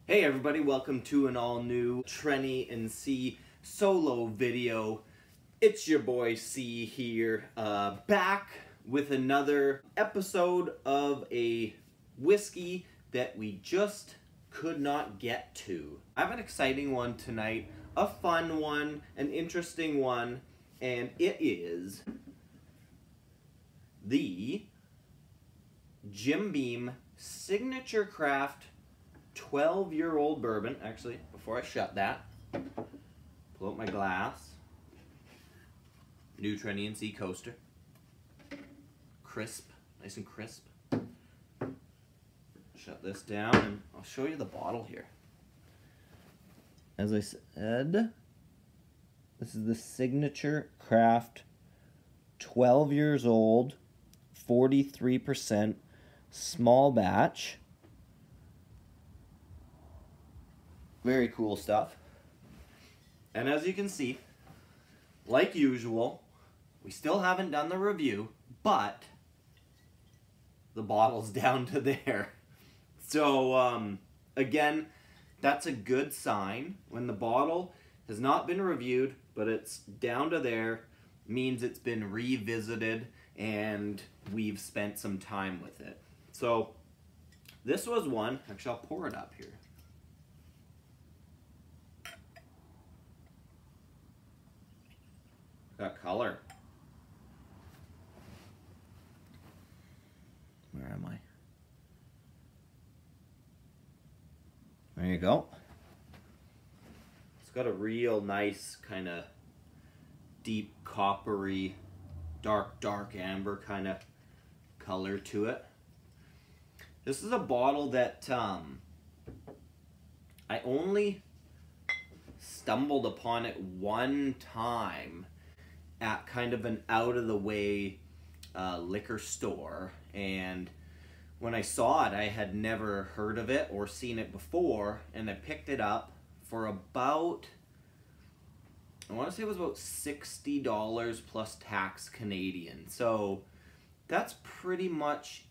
Hey everybody, welcome to an all new Trenny and C solo video. It's your boy C here, back with another episode of a whiskey that we just could not get to. I have an exciting one tonight, a fun one, an interesting one, and it is the Jim Beam Signature Craft 12-year-old bourbon. Actually, before I shut that, pull out my glass. New Trenny and C coaster. Crisp, nice and crisp. Shut this down and I'll show you the bottle here. As I said, this is the Signature Craft 12 years old, 43% small batch. Very cool stuff. And as you can see, like usual, we still haven't done the review, but the bottle's down to there. So, again, that's a good sign. When the bottle has not been reviewed, but it's down to there, means it's been revisited and we've spent some time with it. So, this was one. Actually, I'll pour it up here. Got color. Where am I? There you go. It's got a real nice kind of deep coppery, dark amber kind of color to it. This is a bottle that I only stumbled upon it one time at kind of an out-of-the-way liquor store, and when I saw it, I had never heard of it or seen it before, and I picked it up for about, I want to say it was about $60 plus tax Canadian. So that's pretty much,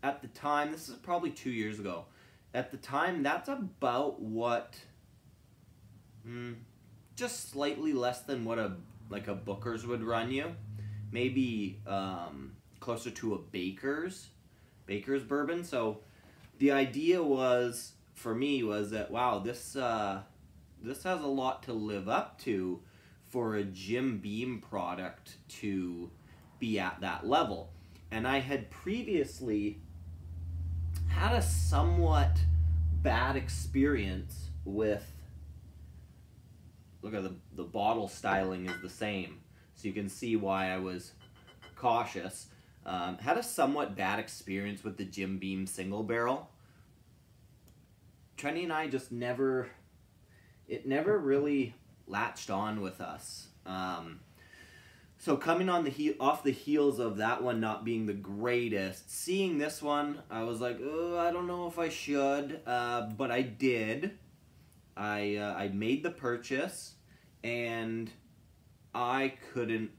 at the time, this is probably 2 years ago, at the time that's about what, just slightly less than what a Booker's would run you, maybe closer to a Baker's bourbon. So the idea was, for me, was that, wow, this has a lot to live up to for a Jim Beam product to be at that level. And I had previously had a somewhat bad experience with, look at the bottle styling is the same, so you can see why I was cautious. Had a somewhat bad experience with the Jim Beam single barrel. Trenny and I just it never really latched on with us. So coming on off the heels of that one not being the greatest, seeing this one, I was like, oh, I don't know if I should, but I did. I made the purchase, and I couldn't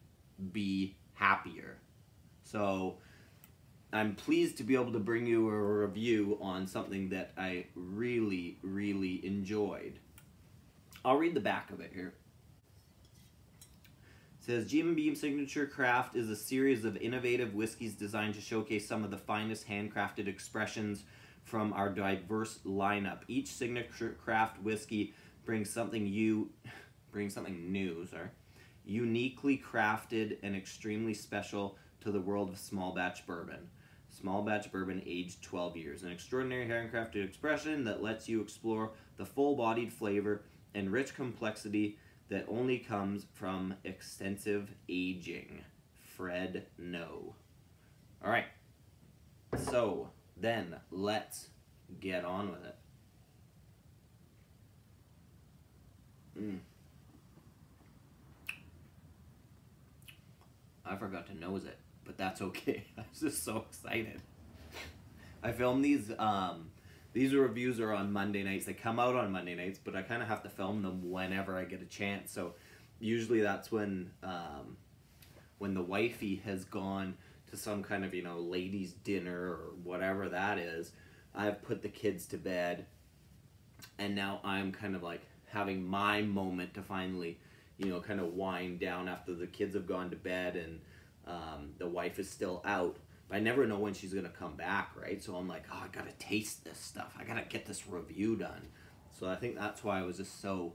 be happier. So I'm pleased to be able to bring you a review on something that I really, really enjoyed. I'll read the back of it here. It says, Jim Beam Signature Craft is a series of innovative whiskeys designed to showcase some of the finest handcrafted expressions from our diverse lineup. Each Signature Craft whiskey brings something new, uniquely crafted and extremely special to the world of small batch bourbon. Small batch bourbon aged 12 years. An extraordinary handcrafted expression that lets you explore the full-bodied flavor and rich complexity that only comes from extensive aging. Fred No. Alright, so then let's get on with it. I forgot to nose it, but that's okay. I was just so excited. I filmed these reviews are on Monday nights. They come out on Monday nights, but I kind of have to film them whenever I get a chance. So usually that's when the wifey has gone to some kind of, ladies' dinner or whatever that is. I've put the kids to bed, And now I'm kind of like having my moment to finally, you know, kind of wind down after the kids have gone to bed and the wife is still out. But I never know when she's going to come back, right? So I'm like, oh, I got to taste this stuff. I got to get this review done. So I think that's why I was just so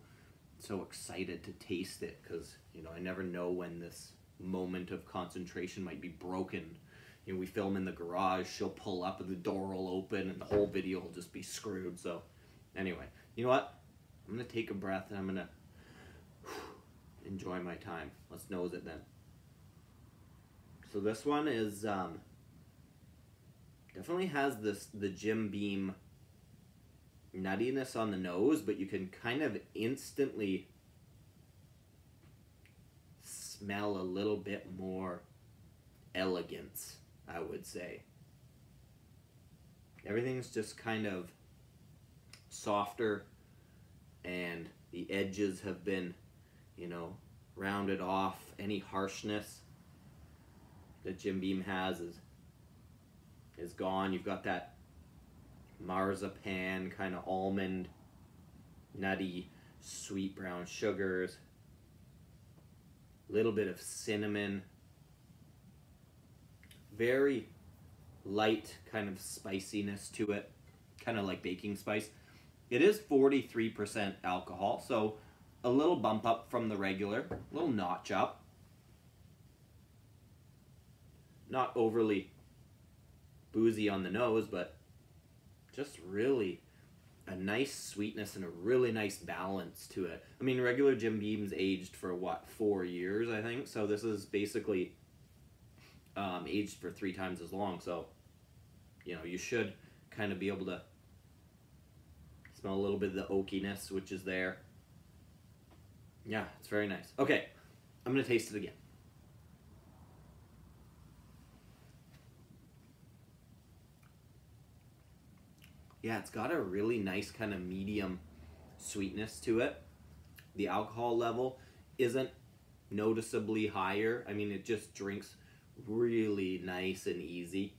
excited to taste it, because, you know, I never know when this moment of concentration might be broken. You know, we film in the garage, she'll pull up and the door will open and the whole video will just be screwed. So anyway, you know what? I'm going to take a breath and I'm going to enjoy my time. Let's nose it then. So this one is definitely has the Jim Beam nuttiness on the nose, but you can kind of instantly smell a little bit more elegance, I would say. Everything's just kind of softer, and the edges have been, you know, rounded off. Any harshness that Jim Beam has is gone. You've got that marzipan, kind of almond, nutty, sweet brown sugars, a little bit of cinnamon, very light kind of spiciness to it, kind of like baking spice. It is 43% alcohol, so a little bump up from the regular, a little notch up. Not overly boozy on the nose, but just really a nice sweetness and a really nice balance to it. I mean, regular Jim Beam's aged for what, 4 years, I think. So this is basically aged for 3 times as long. So, you know, you should kind of be able to smell a little bit of the oakiness, which is there. Yeah, it's very nice. Okay, I'm going to taste it again. Yeah, it's got a really nice kind of medium sweetness to it. The alcohol level isn't noticeably higher. I mean, it just drinks really nice and easy.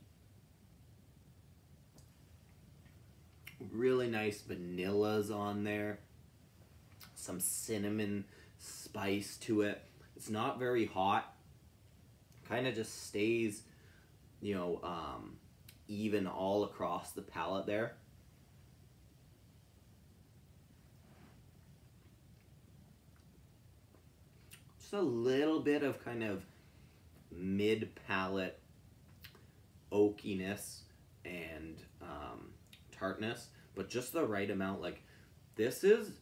Really nice vanillas on there. Some cinnamon spice to it. It's not very hot. Kind of just stays, you know, even all across the palate there. Just a little bit of kind of mid-palate oakiness and tartness, but just the right amount. Like, this is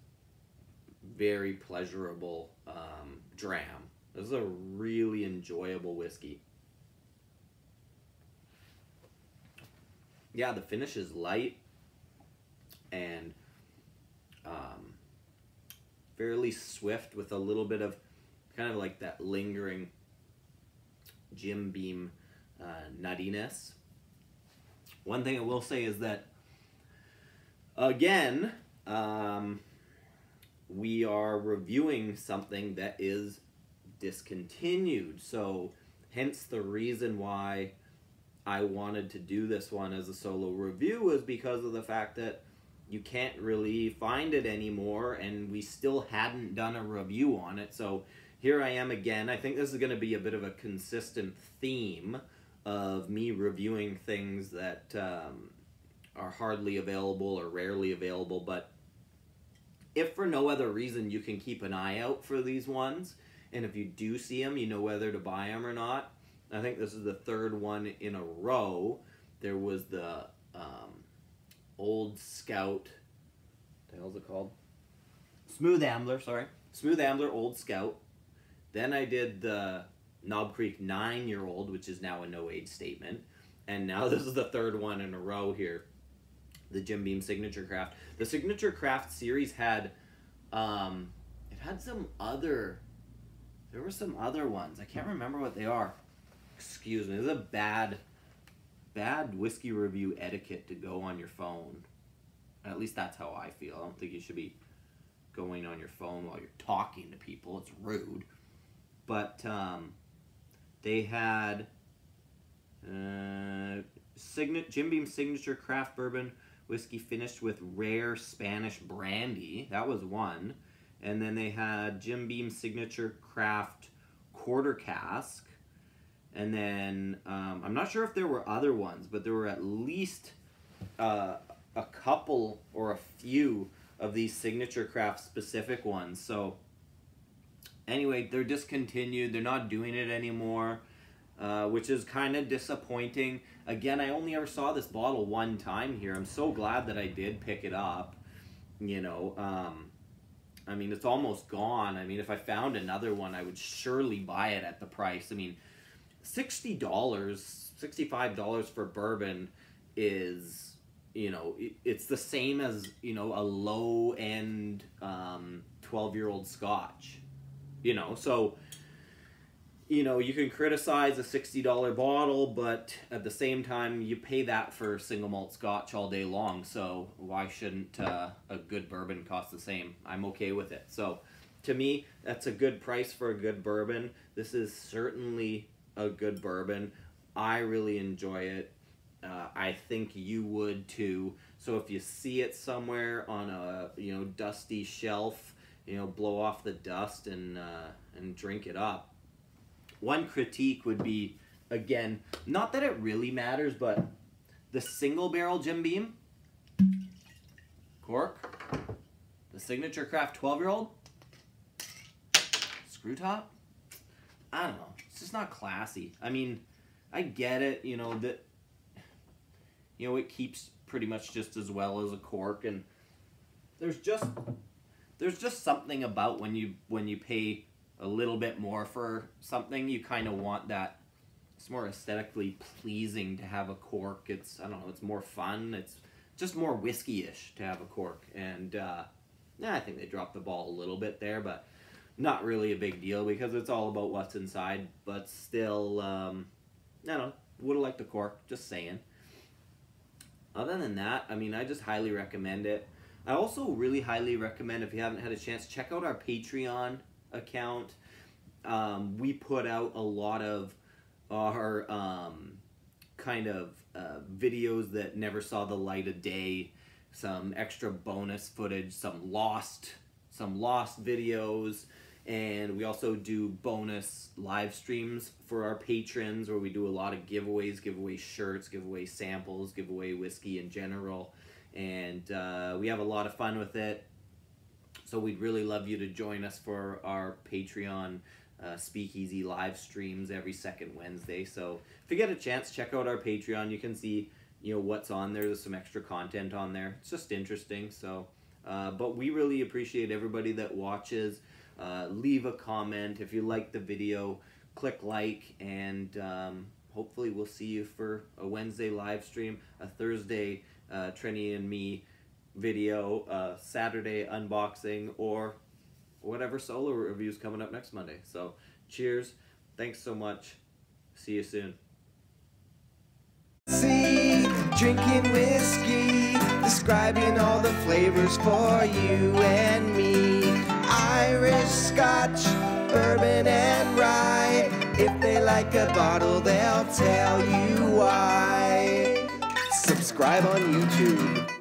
very pleasurable dram. This is a really enjoyable whiskey. Yeah, the finish is light and fairly swift, with a little bit of kind of like that lingering Jim Beam nuttiness. One thing I will say is that, again, we are reviewing something that is discontinued. So hence the reason why I wanted to do this one as a solo review was because of the fact that you can't really find it anymore, and we still hadn't done a review on it. So here I am again. I think this is going to be a bit of a consistent theme of me reviewing things that are hardly available or rarely available. But if for no other reason, you can keep an eye out for these ones. And if you do see them, you know whether to buy them or not. I think this is the 3rd one in a row. There was the Old Scout. What the hell is it called? Smooth Ambler, sorry. Smooth Ambler Old Scout. Then I did the Knob Creek 9-year-old, which is now a no-age statement. And now this is the 3rd one in a row here. The Jim Beam Signature Craft. The Signature Craft series had, it had some other, there were some other ones. I can't remember what they are. Excuse me. This is a bad whiskey review etiquette to go on your phone. At least that's how I feel. I don't think you should be going on your phone while you're talking to people. It's rude. But they had Jim Beam Signature Craft Bourbon whiskey finished with rare Spanish brandy. That was one. And then they had Jim Beam Signature Craft Quarter Cask. And then, I'm not sure if there were other ones, but there were at least a couple or a few of these Signature Craft specific ones. So anyway, they're discontinued. They're not doing it anymore, which is kind of disappointing. Again, I only ever saw this bottle one time here. I'm so glad that I did pick it up. You know, I mean, it's almost gone. I mean, if I found another one, I would surely buy it at the price. I mean, $60, $65 for bourbon is, you know, it's the same as, you know, a low-end 12-year-old Scotch. You know, so, you know, you can criticize a $60 bottle, but at the same time, you pay that for single malt Scotch all day long. So why shouldn't a good bourbon cost the same? I'm okay with it. So to me, that's a good price for a good bourbon. This is certainly a good bourbon. I really enjoy it. I think you would too. So if you see it somewhere on a, you know, dusty shelf, you know, blow off the dust and drink it up. One critique would be, again, not that it really matters, but the single barrel Jim Beam cork, the Signature Craft 12-year-old screw top. I don't know. It's just not classy. I mean, I get it, you know, that, you know, it keeps pretty much just as well as a cork, and there's just something about when you pay a little bit more for something, you kind of want that. It's more aesthetically pleasing to have a cork. It's, I don't know, it's more fun. It's just more whiskey-ish to have a cork. And yeah, I think they dropped the ball a little bit there, but not really a big deal because it's all about what's inside. But still, I don't know, would have liked the cork, just saying. Other than that, I mean, I just highly recommend it. I also really highly recommend, if you haven't had a chance, check out our Patreon account. We put out a lot of our kind of videos that never saw the light of day, some extra bonus footage, some lost videos, and we also do bonus live streams for our patrons where we do a lot of giveaways, give away shirts, give away samples, give away whiskey in general, and we have a lot of fun with it. So we'd really love you to join us for our Patreon Speakeasy live streams every second Wednesday. So if you get a chance, check out our Patreon. You can see, you know, what's on there. There's some extra content on there. It's just interesting. So, but we really appreciate everybody that watches. Leave a comment. If you like the video, click like, and hopefully we'll see you for a Wednesday live stream, a Thursday Trini and me video, Saturday unboxing, or whatever solo review's coming up next Monday. So cheers, thanks so much, see you soon. See, drinking whiskey, describing all the flavors for you and me. Irish, Scotch, bourbon and rye. If they like a bottle, they'll tell you why. Subscribe on YouTube.